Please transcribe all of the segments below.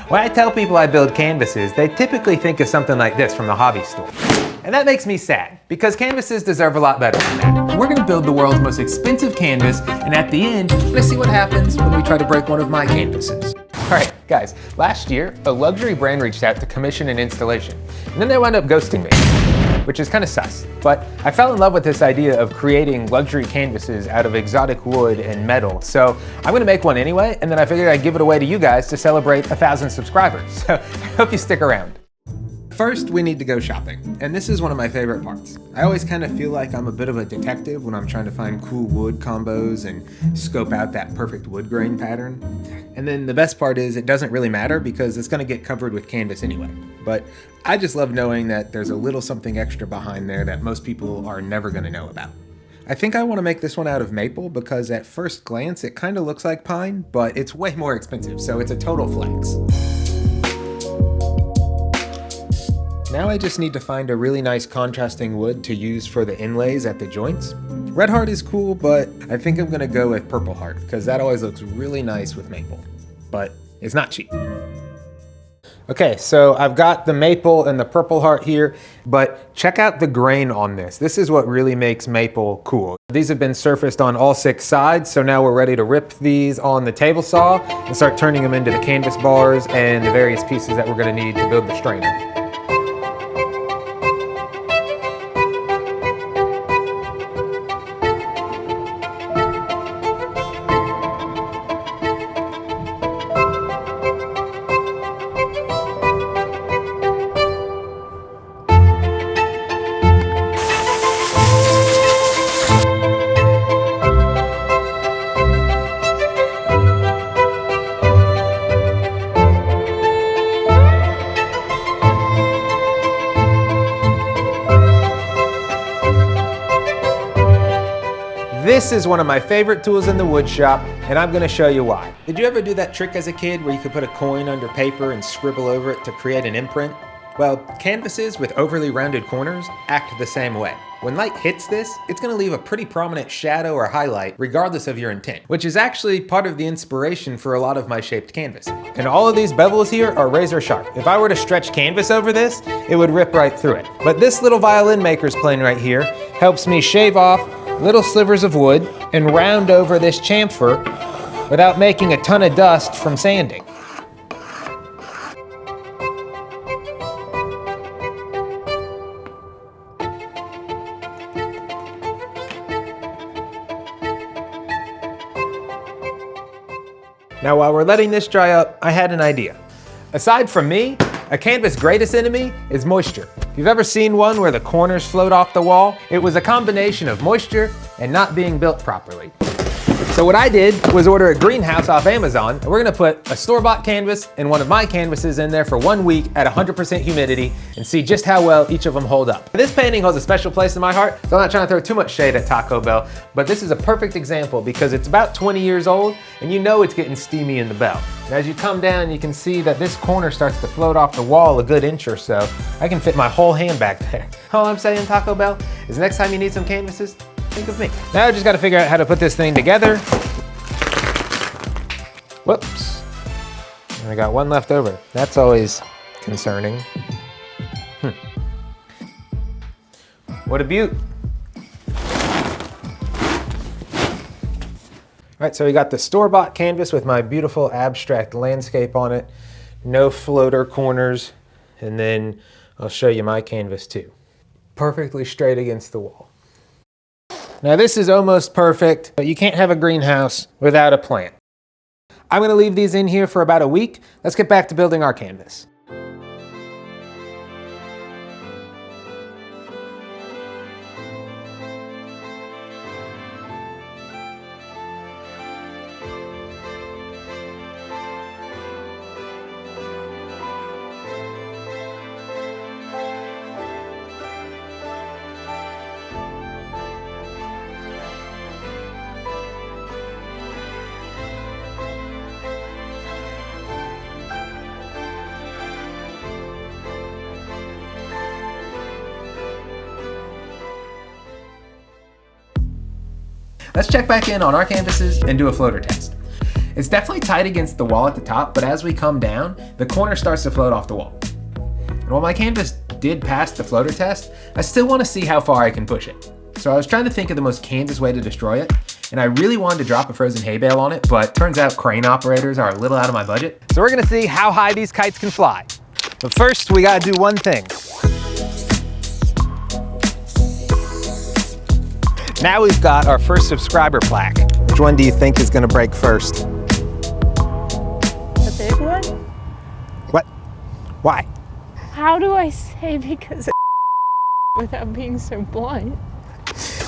When I tell people I build canvases, they typically think of something like this from the hobby store. And that makes me sad, because canvases deserve a lot better than that. We're gonna build the world's most expensive canvas, and at the end, let's see what happens when we try to break one of my canvases. All right, guys, last year, a luxury brand reached out to commission an installation, and then they wound up ghosting me, which is kind of sus. But I fell in love with this idea of creating luxury canvases out of exotic wood and metal. So I'm gonna make one anyway, and then I figured I'd give it away to you guys to celebrate 1,000 subscribers. So I hope you stick around. First, we need to go shopping, and this is one of my favorite parts. I always kind of feel like I'm a bit of a detective when I'm trying to find cool wood combos and scope out that perfect wood grain pattern. And then the best part is it doesn't really matter because it's gonna get covered with canvas anyway. But I just love knowing that there's a little something extra behind there that most people are never gonna know about. I think I want to make this one out of maple because at first glance it kind of looks like pine, but it's way more expensive, so it's a total flex. Now I just need to find a really nice contrasting wood to use for the inlays at the joints. Red Heart is cool, but I think I'm gonna go with Purple Heart because that always looks really nice with maple, but it's not cheap. Okay, so I've got the maple and the Purple Heart here, but check out the grain on this. This is what really makes maple cool. These have been surfaced on all 6 sides, so now we're ready to rip these on the table saw and start turning them into the canvas bars and the various pieces that we're gonna need to build the strainer. This is one of my favorite tools in the wood shop, and I'm gonna show you why. Did you ever do that trick as a kid where you could put a coin under paper and scribble over it to create an imprint? Well, canvases with overly rounded corners act the same way. When light hits this, it's gonna leave a pretty prominent shadow or highlight regardless of your intent, which is actually part of the inspiration for a lot of my shaped canvas. And all of these bevels here are razor sharp. If I were to stretch canvas over this, it would rip right through it. But this little violin maker's plane right here helps me shave off little slivers of wood and round over this chamfer without making a ton of dust from sanding. Now while we're letting this dry up, I had an idea. Aside from me, a canvas' greatest enemy is moisture. If you've ever seen one where the corners float off the wall, it was a combination of moisture and not being built properly. So what I did was order a greenhouse off Amazon, and we're gonna put a store-bought canvas and one of my canvases in there for 1 week at 100% humidity and see just how well each of them hold up. This painting holds a special place in my heart, so I'm not trying to throw too much shade at Taco Bell, but this is a perfect example because it's about 20 years old and you know it's getting steamy in the bell. And as you come down, you can see that this corner starts to float off the wall a good inch or so. I can fit my whole hand back there. All I'm saying, Taco Bell, is next time you need some canvases, think of me. Now I just gotta figure out how to put this thing together. Whoops. And I got one left over. That's always concerning. What a beaut. All right, so we got the store-bought canvas with my beautiful abstract landscape on it. No floater corners. And then I'll show you my canvas too. Perfectly straight against the wall. Now this is almost perfect, but you can't have a greenhouse without a plant. I'm gonna leave these in here for about a week. Let's get back to building our canvas. Let's check back in on our canvases and do a floater test. It's definitely tight against the wall at the top, but as we come down, the corner starts to float off the wall. And while my canvas did pass the floater test, I still want to see how far I can push it. So I was trying to think of the most Kansas way to destroy it, and I really wanted to drop a frozen hay bale on it, but turns out crane operators are a little out of my budget. So we're gonna see how high these kites can fly. But first, we gotta do one thing. Now we've got our first subscriber plaque. Which one do you think is gonna break first? The big one? What? Why? How do I say because without being so blunt?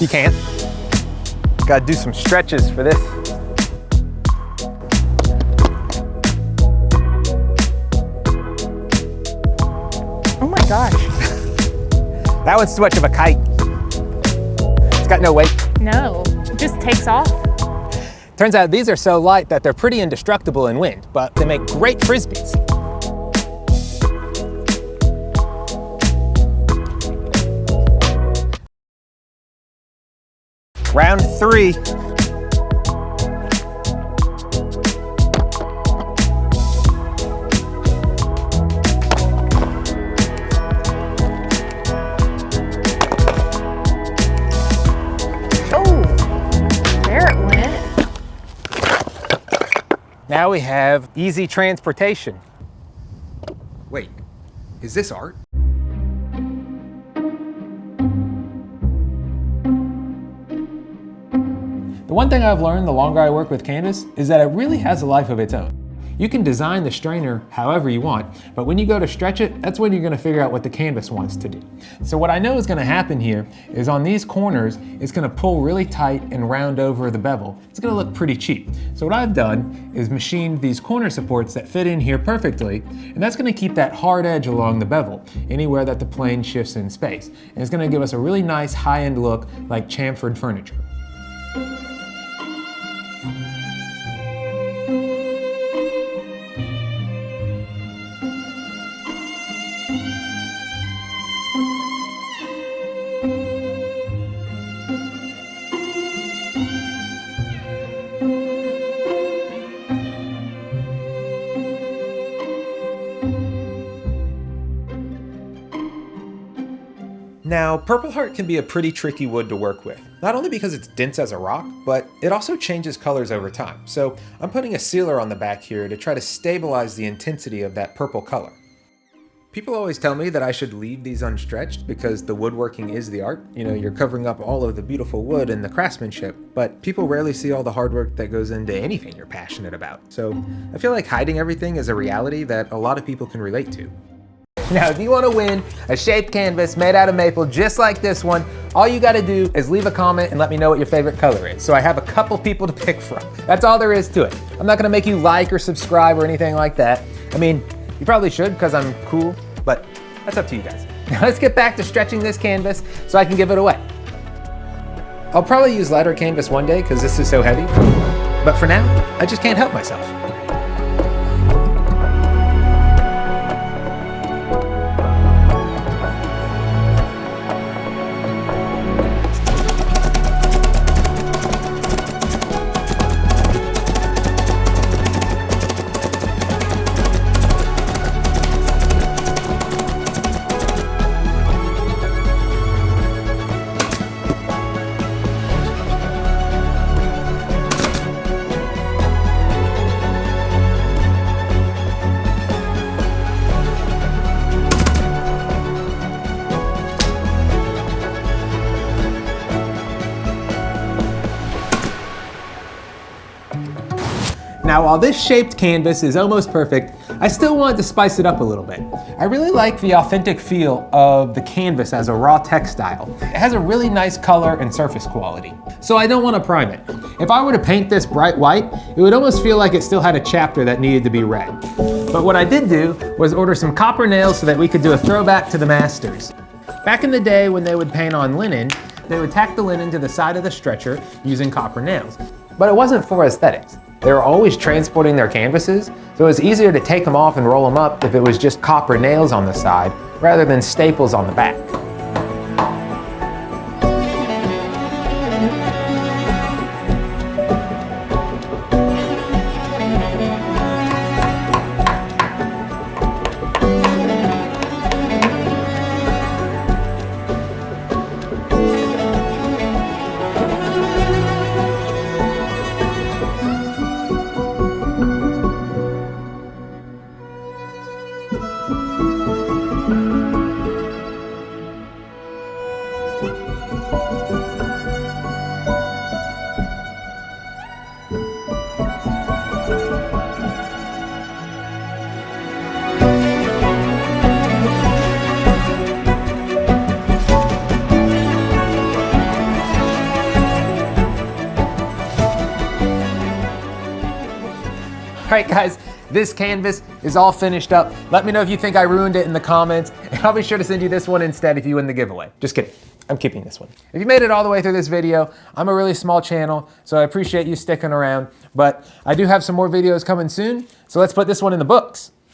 You can't. Gotta do some stretches for this. Oh my gosh. That one's too much of a kite. It's got no weight. No, it just takes off. Turns out these are so light that they're pretty indestructible in wind, but they make great frisbees. Round 3. Now we have easy transportation. Wait, is this art? The one thing I've learned the longer I work with canvas is that it really has a life of its own. You can design the strainer however you want, but when you go to stretch it, that's when you're gonna figure out what the canvas wants to do. So what I know is gonna happen here is on these corners, it's gonna pull really tight and round over the bevel. It's gonna look pretty cheap. So what I've done is machined these corner supports that fit in here perfectly, and that's gonna keep that hard edge along the bevel, anywhere that the plane shifts in space. And it's gonna give us a really nice high-end look like chamfered furniture. Now, Purple Heart can be a pretty tricky wood to work with, not only because it's dense as a rock, but it also changes colors over time. So I'm putting a sealer on the back here to try to stabilize the intensity of that purple color. People always tell me that I should leave these unstretched because the woodworking is the art. You know, you're covering up all of the beautiful wood and the craftsmanship, but people rarely see all the hard work that goes into anything you're passionate about. So I feel like hiding everything is a reality that a lot of people can relate to. Now, if you want to win a shaped canvas made out of maple just like this one, all you got to do is leave a comment and let me know what your favorite color is. So I have a couple people to pick from. That's all there is to it. I'm not going to make you like or subscribe or anything like that. I mean, you probably should because I'm cool, but that's up to you guys. Now let's get back to stretching this canvas so I can give it away. I'll probably use lighter canvas one day because this is so heavy, but for now, I just can't help myself. Now, while this shaped canvas is almost perfect, I still wanted to spice it up a little bit. I really like the authentic feel of the canvas as a raw textile. It has a really nice color and surface quality. So I don't want to prime it. If I were to paint this bright white, it would almost feel like it still had a chapter that needed to be read. But what I did do was order some copper nails so that we could do a throwback to the masters. Back in the day when they would paint on linen, they would tack the linen to the side of the stretcher using copper nails. But it wasn't for aesthetics. They were always transporting their canvases, so it was easier to take them off and roll them up if it was just copper nails on the side rather than staples on the back. right, guys, this canvas is all finished up. Let me know if you think I ruined it in the comments, and I'll be sure to send you this one instead if you win the giveaway. Just kidding. I'm keeping this one. If you made it all the way through this video, I'm a really small channel, so I appreciate you sticking around, but I do have some more videos coming soon, so let's put this one in the books.